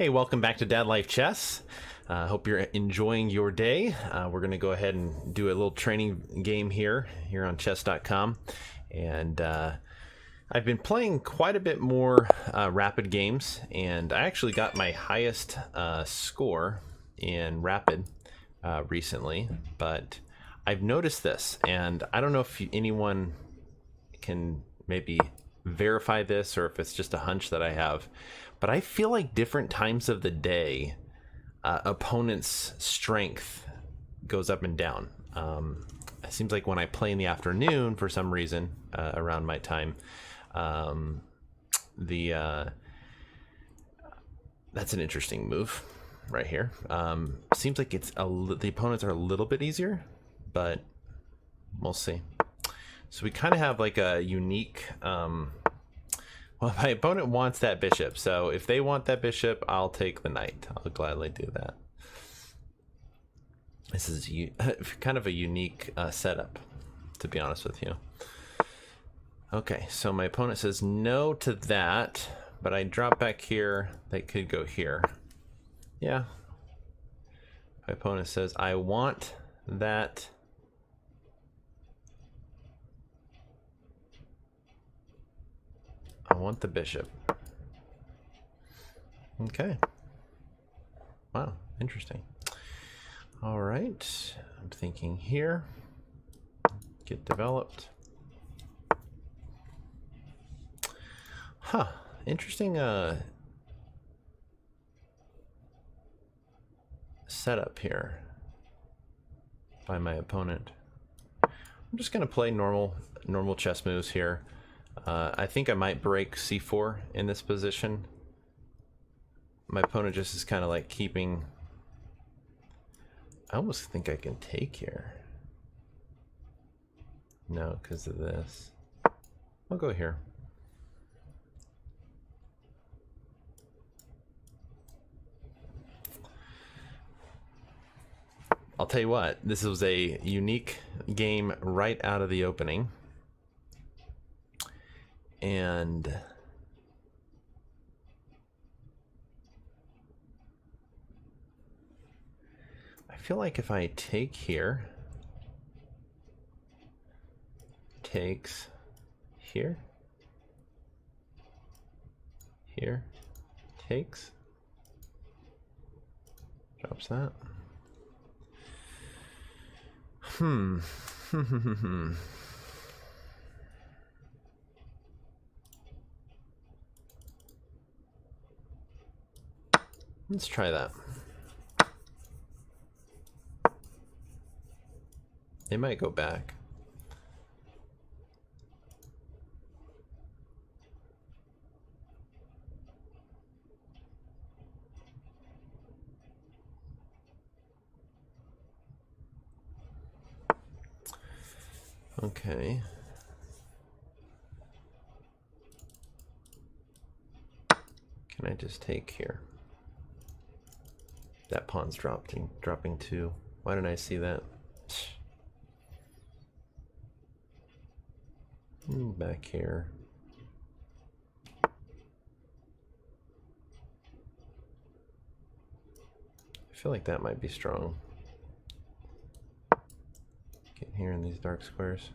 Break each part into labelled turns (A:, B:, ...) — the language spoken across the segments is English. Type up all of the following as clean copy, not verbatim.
A: Hey, welcome back to Dad Life Chess. Hope you're enjoying your day. We're going to go ahead and do a little training game here on chess.com. And I've been playing quite a bit more rapid games, and I actually got my highest score in rapid recently. But I've noticed this, and I don't know if anyone can maybe verify this or if it's just a hunch that I have, but I feel like different times of the day, opponents' strength goes up and down. It seems like when I play in the afternoon, for some reason, around my time, that's an interesting move right here. Seems like the opponents are a little bit easier, but we'll see. So we kind of have like a unique. Well, my opponent wants that bishop, so if they want that bishop, I'll take the knight. I'll gladly do that. This is kind of a unique setup, to be honest with you. Okay, so my opponent says no to that, but I drop back here. They could go here. Yeah. My opponent says I want that. I want the bishop. Okay. Wow, interesting. All right, I'm thinking here. Get developed. Huh, interesting setup here by my opponent. I'm just gonna play normal chess moves here. I think I might break c4 in this position. My opponent just is kind of like keeping... I almost think I can take here. No, because of this. I'll go here. I'll tell you what, this was a unique game right out of the opening. And I feel like if I take here, takes here, here, takes, drops that. Let's try that. They might go back. Okay. Can I just take here? That pawn's dropping too. Why didn't I see that? Back here. I feel like that might be strong. Get here in these dark squares.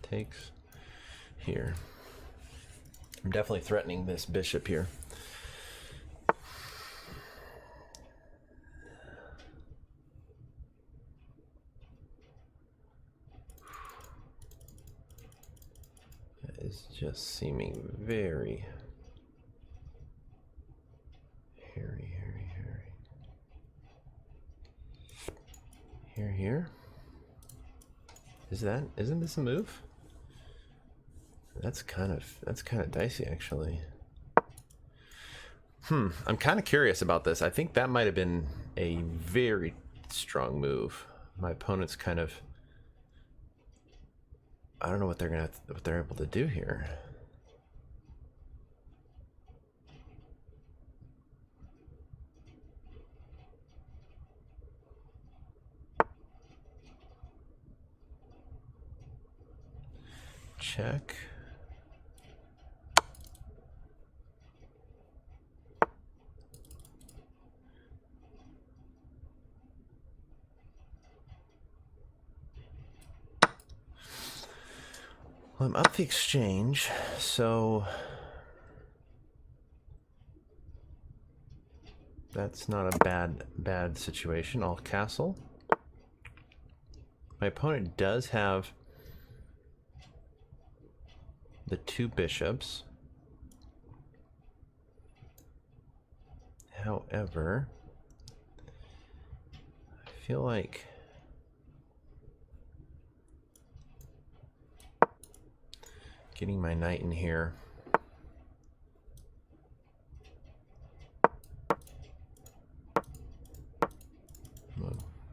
A: Takes here. I'm definitely threatening this bishop here. That is just seeming very hairy. Here. Isn't this a move? That's kind of dicey, actually. I'm kind of curious about this. I think that might have been a very strong move. My opponent's kind of, I don't know what they're able to do here. Check. Well, I'm up the exchange, so that's not a bad situation. I'll castle. My opponent does have the 2 bishops. However, I feel like getting my knight in here.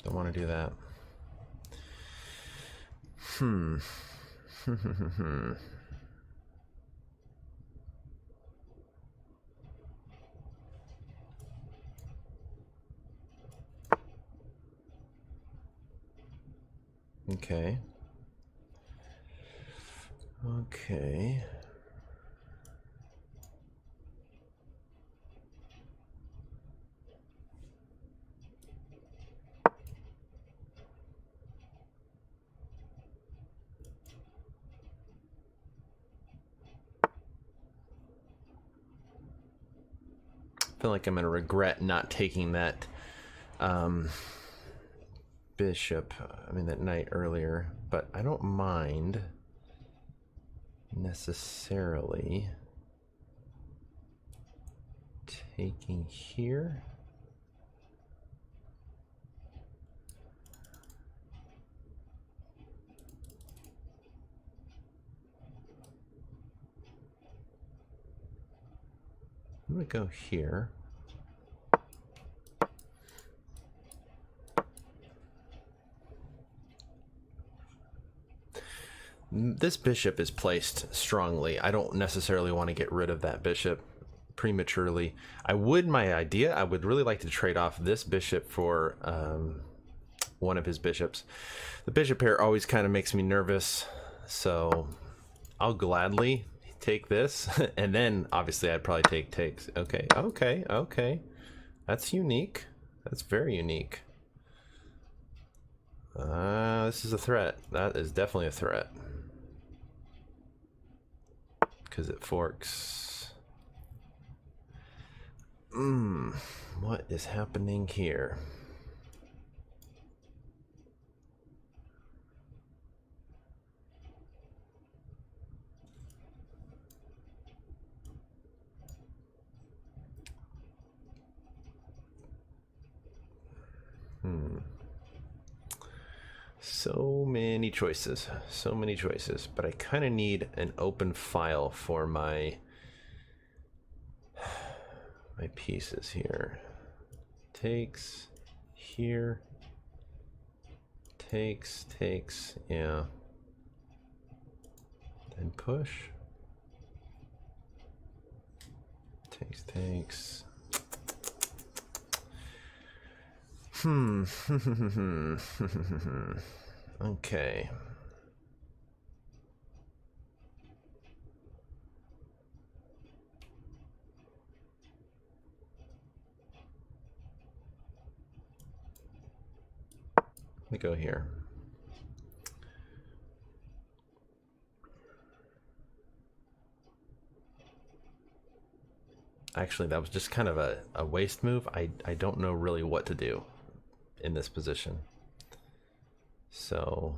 A: Don't want to do that. Okay. Okay. I feel like I'm going to regret not taking that bishop, that knight earlier, but I don't mind necessarily taking here. I'm going to go here. This bishop is placed strongly. I don't necessarily want to get rid of that bishop prematurely. I would really like to trade off this bishop for one of his bishops. The bishop here always kind of makes me nervous, so I'll gladly take this. And then obviously I'd probably take takes. Okay. That's unique. That's very unique. This is a threat. That is definitely a threat. Because it forks. What is happening here? So many choices, but I kind of need an open file for my pieces here. Takes here, takes, yeah. Then push. Takes. Okay. Let me go here. Actually, that was just kind of a waste move. I don't know really what to do in this position. So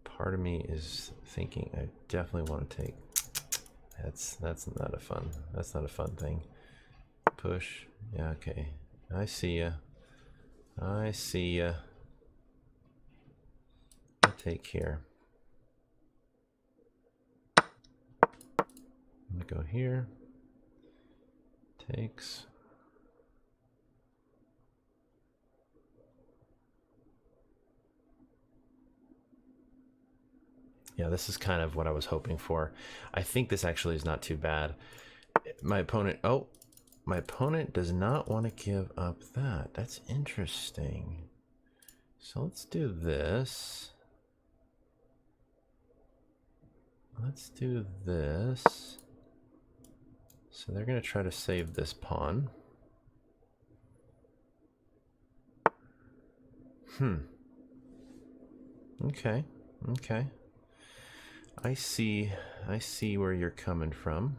A: part of me is thinking I definitely want to take. That's not a fun thing. Push. Yeah, okay. I see ya. I'll take here. go here. Takes. Yeah, this is kind of what I was hoping for. I think this actually is not too bad. My opponent does not want to give up that. That's interesting. So let's do this. Let's do this. So they're going to try to save this pawn. Okay. Okay. I see where you're coming from.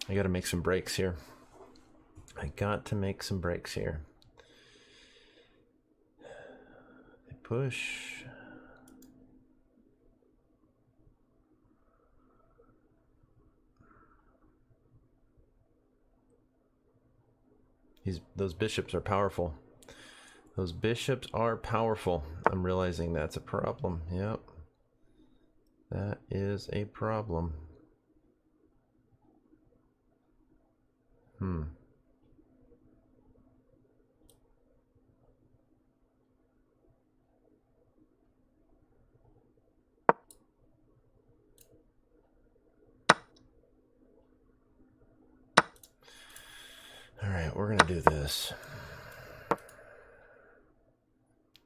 A: I got to make some breaks here. I got to make some breaks here. They push. Those bishops are powerful. Those bishops are powerful. I'm realizing that's a problem. Yep. That is a problem. All right, we're gonna do this.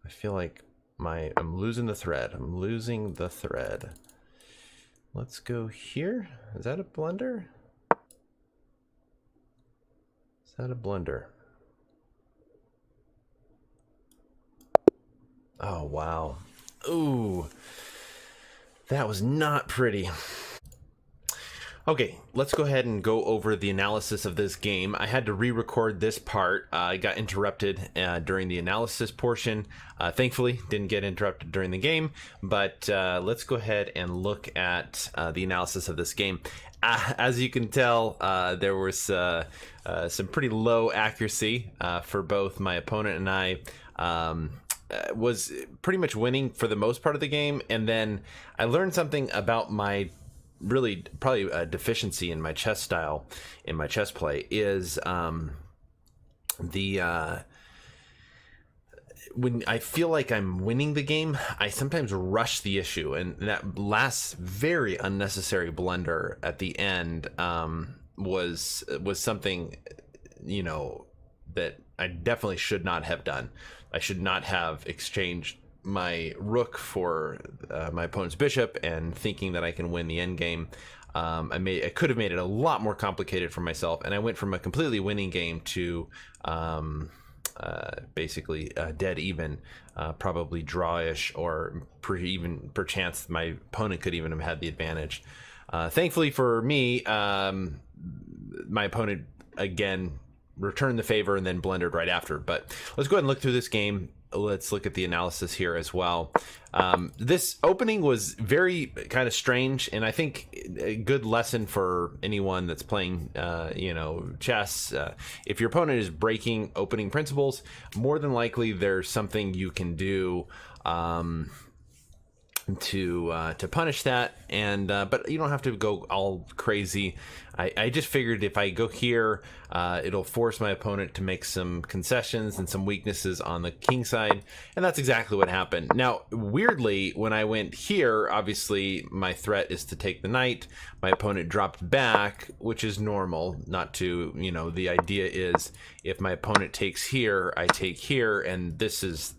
A: I feel like I'm losing the thread. I'm losing the thread. Let's go here. Is that a blunder? Is that a blunder? Oh, wow. Ooh, that was not pretty. Okay, let's go ahead and go over the analysis of this game. I had to re-record this part. I got interrupted during the analysis portion. Thankfully, didn't get interrupted during the game, but let's go ahead and look at the analysis of this game. As you can tell, there was some pretty low accuracy for both my opponent and I. Was pretty much winning for the most part of the game, and then I learned something about my really probably a deficiency in my chess style, in my chess play, is when I feel like I'm winning the game, I sometimes rush the issue, and that last very unnecessary blunder at the end was something, you know, that I definitely should not have done. I should not have exchanged my rook for my opponent's bishop and thinking that I can win the endgame. I could have made it a lot more complicated for myself, and I went from a completely winning game to basically dead even, probably drawish, or perchance my opponent could even have had the advantage. Thankfully for me, my opponent again returned the favor and then blundered right after. But let's go ahead and look through this game. Let's look at the analysis here as well. This opening was very kind of strange, and I think a good lesson for anyone that's playing, chess. If your opponent is breaking opening principles, more than likely there's something you can do to punish that, and but you don't have to go all crazy. I just figured if I go here, it'll force my opponent to make some concessions and some weaknesses on the king side, and that's exactly what happened. Now, weirdly, when I went here, obviously my threat is to take the knight. My opponent dropped back, which is normal, not to, the idea is if my opponent takes here, I take here, and this is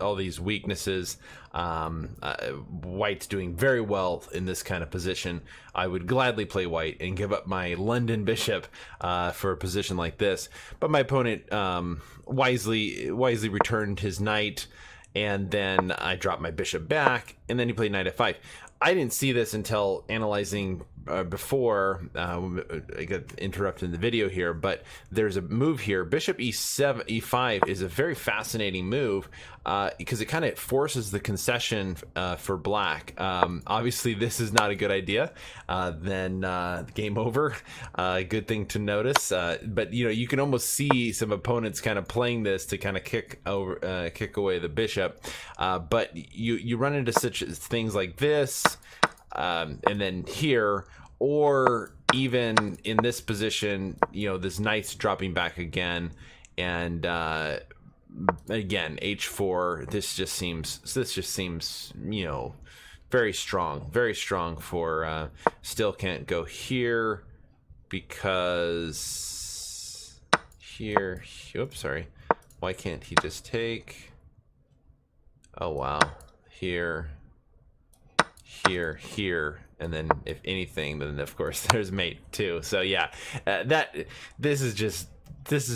A: all these weaknesses. White's doing very well in this kind of position. I would gladly play white and give up my London bishop for a position like this, but my opponent wisely returned his knight, and then I dropped my bishop back, and then he played knight f5. I didn't see this until analyzing before I got interrupted in the video here, but there's a move here. Bishop e7, e5 is a very fascinating move because it kind of forces the concession for black. Obviously, this is not a good idea. Then game over. Good thing to notice. But you can almost see some opponents kind of playing this to kind of kick away the bishop. But you run into such things like this. And then here, or even in this position, this knight's dropping back again, and again h4. This just seems very strong for still can't go here because here. Oops, sorry. Why can't he just take? Oh wow, here. Here, and then if anything, then of course there's mate too. So yeah, this is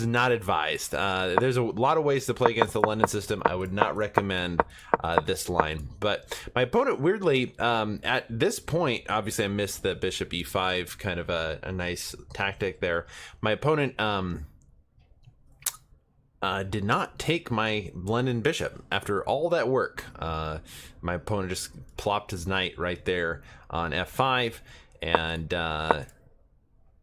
A: not advised. There's a lot of ways to play against the London system. I would not recommend this line. But my opponent, weirdly, at this point, obviously I missed the bishop e5, kind of a nice tactic there. My opponent did not take my London bishop after all that work. My opponent just plopped his knight right there on f5, and that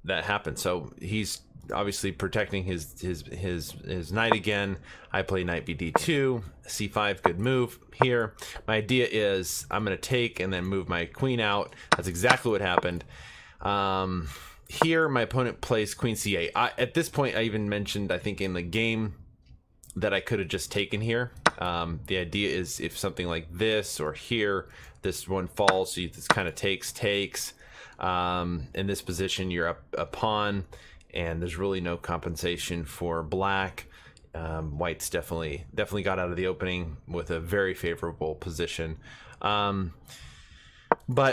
A: happened. So he's obviously protecting his knight again. I play knight bd2, c5, good move here. My idea is I'm going to take and then move my queen out. That's exactly what happened. Here my opponent plays queen c8. At this point, I even mentioned, I think in the game, that I could have just taken here. The idea is if something like this or here, this one falls, so this kind of takes. In this position, you're up a pawn, and there's really no compensation for black. White's definitely got out of the opening with a very favorable position. But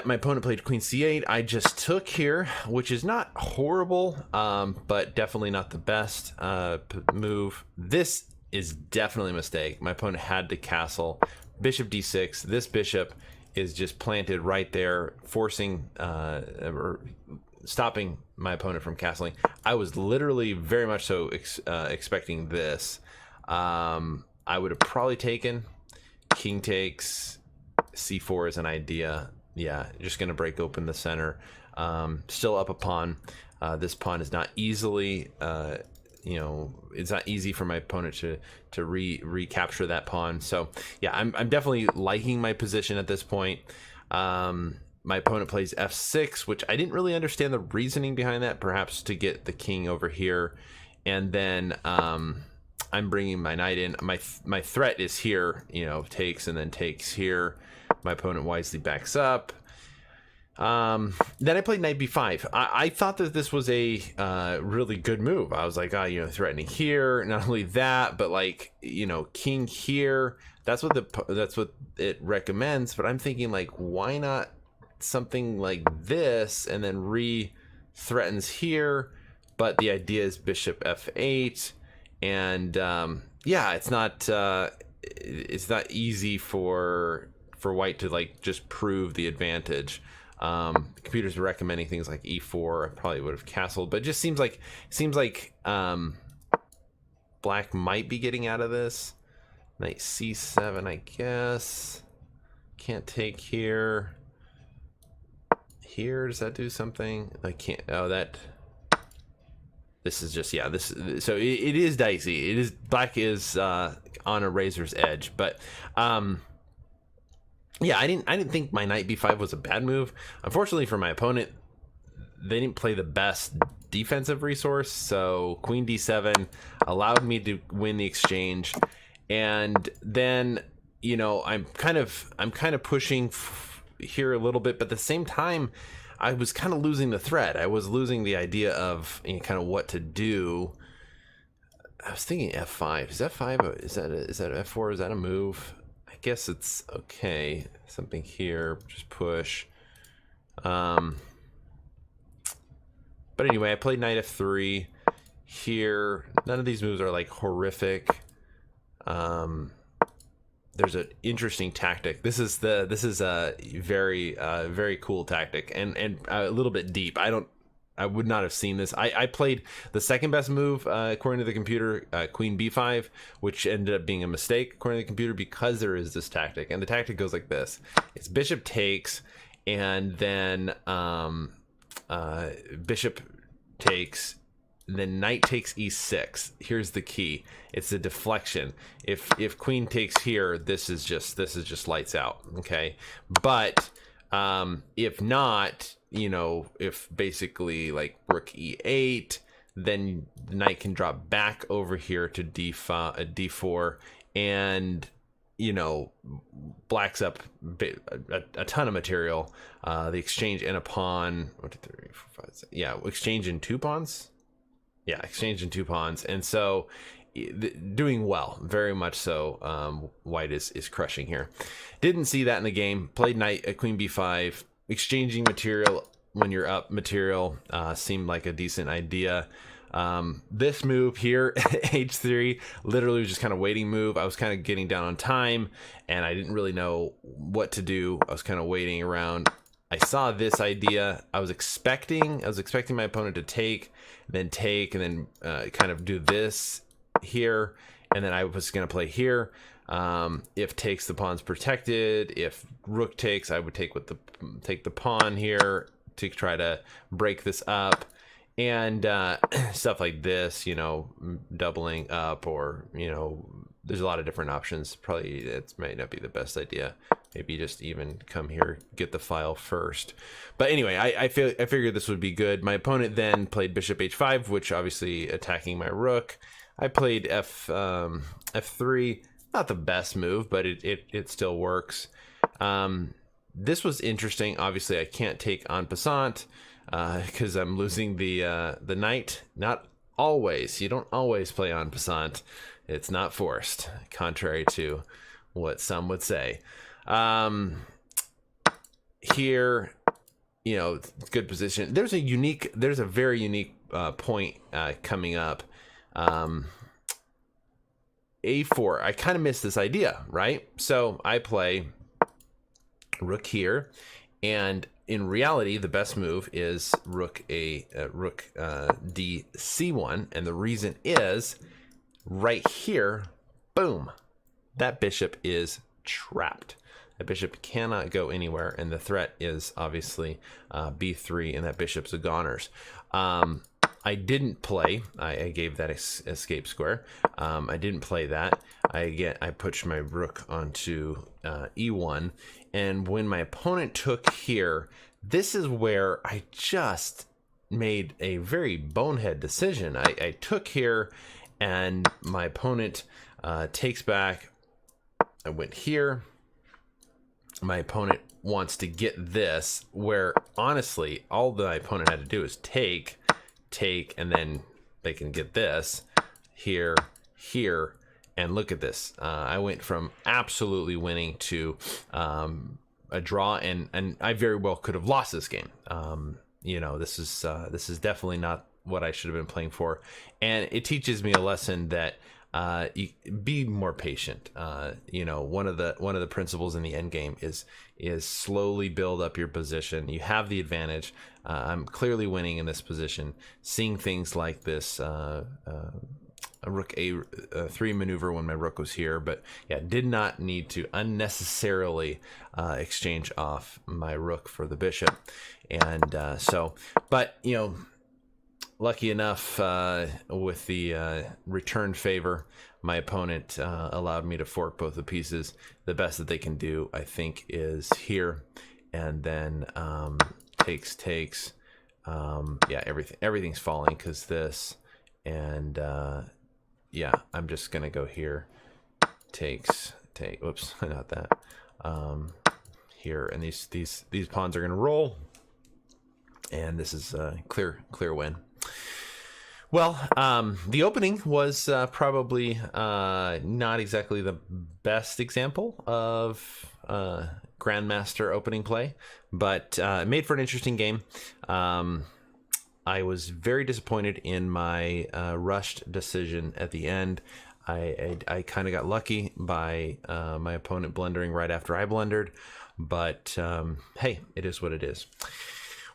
A: my opponent played queen c8. I just took here, which is not horrible, but definitely not the best move. This is definitely a mistake. My opponent had to castle. Bishop d6. This bishop is just planted right there, forcing or stopping my opponent from castling. I was literally very much so expecting this. I would have probably taken. King takes. c4 is an idea. Yeah, just going to break open the center. Still up a pawn. This pawn is not easily... it's not easy for my opponent to recapture that pawn. So yeah, I'm definitely liking my position at this point. My opponent plays f6, which I didn't really understand the reasoning behind that. Perhaps to get the king over here, and then I'm bringing my knight in. My threat is here. Takes and then takes here. My opponent wisely backs up. Then I played knight b5. I thought that this was a really good move. I was like, threatening here. Not only that, but like, king here. That's what it recommends. But I'm thinking, like, why not something like this and then threatens here? But the idea is bishop f8, and yeah, it's not easy for white to like just prove the advantage. Computers are recommending things like e4. I probably would have castled, but it just seems like black might be getting out of this. Knight c7, I guess. Can't take here. Here, does that do something? I can't. Oh, that. This is just, yeah. So it is dicey. It is, black is on a razor's edge, but yeah, I didn't think my knight b5 was a bad move. Unfortunately for my opponent, they didn't play the best defensive resource, so queen d7 allowed me to win the exchange. And then, I'm kind of pushing here a little bit, but at the same time, I was kind of losing the thread. I was losing the idea of kind of what to do. I was thinking f5. Is f5? Is that f4? Is that a move? I guess it's okay. Something here, just push. But anyway, I played knight f3 here. None of these moves are like horrific. there's an interesting tactic. This is a very cool tactic, and a little bit deep. I would not have seen this. I played the second best move according to the computer, Queen B5, which ended up being a mistake according to the computer because there is this tactic, and the tactic goes like this: it's bishop takes, and then bishop takes. Then knight takes e6. Here's the key: it's a deflection. If queen takes here, this is just lights out. Okay, but if not, if basically like rook e8, then the knight can drop back over here to d4, and blacks up a ton of material. The exchange and a pawn. 1, 2, 3, 4, 5, 6. Yeah, exchange in 2 pawns. Yeah, exchange in 2 pawns, and so doing well, very much so. White is crushing here. Didn't see that in the game. Played knight at queen b5. Exchanging material when you're up material seemed like a decent idea. This move here, h3, literally was just kind of waiting move. I was kind of getting down on time, and I didn't really know what to do. I was kind of waiting around. I saw this idea. I was expecting my opponent to take, and then kind of do this here, and then I was going to play here. If takes, the pawn's protected. If rook takes, I would take the pawn here to try to break this up, and stuff like this. Doubling up, or there's a lot of different options. Probably it might not be the best idea. Maybe just even come here, get the file first. But anyway, I figured this would be good. My opponent then played bishop h5, which obviously attacking my rook. I played f3. Not the best move, but it still works. This was interesting. Obviously, I can't take en passant because I'm losing the knight. Not always. You don't always play en passant. It's not forced, contrary to what some would say. Here, good position. There's a very unique point coming up. A4. I kind of missed this idea, right? So I play rook here, and in reality, the best move is rook d c1, and the reason is right here. Boom, that bishop is trapped. That bishop cannot go anywhere, and the threat is obviously b3, and that bishop's a goners. I didn't play. I gave that escape square. I didn't play that. I pushed my rook onto e1, and when my opponent took here, this is where I just made a very bonehead decision. I took here, and my opponent takes back. I went here. My opponent wants to get this, where honestly, all that my opponent had to do is take, and then they can get this here, and look at this. I went from absolutely winning to a draw, and I very well could have lost this game. This is definitely not what I should have been playing for, and it teaches me a lesson that be more patient. One of the principles in the endgame is slowly build up your position. You have the advantage. I'm clearly winning in this position. Seeing things like this, a rook a3 maneuver when my rook was here, but yeah, did not need to unnecessarily exchange off my rook for the bishop, and but lucky enough, with the return favor, my opponent allowed me to fork both the pieces. The best that they can do, I think, is here, and then takes. Yeah, everything's falling because this, and yeah, I'm just gonna go here. Take. Whoops, not that. Here, and these pawns are gonna roll, and this is a clear win. Well, the opening was probably not exactly the best example of Grandmaster opening play, but it made for an interesting game. I was very disappointed in my rushed decision at the end. I kind of got lucky by my opponent blundering right after I blundered, but hey, it is what it is.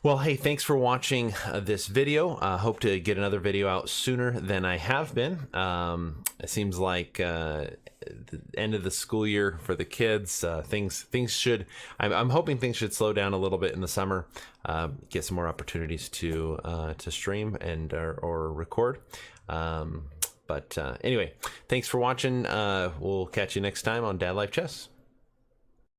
A: Well, hey, thanks for watching this video. Hope to get another video out sooner than I have been. It seems like the end of the school year for the kids, things should. I'm hoping things should slow down a little bit in the summer. Get some more opportunities to stream and or record. But anyway, thanks for watching. We'll catch you next time on Dad Life Chess.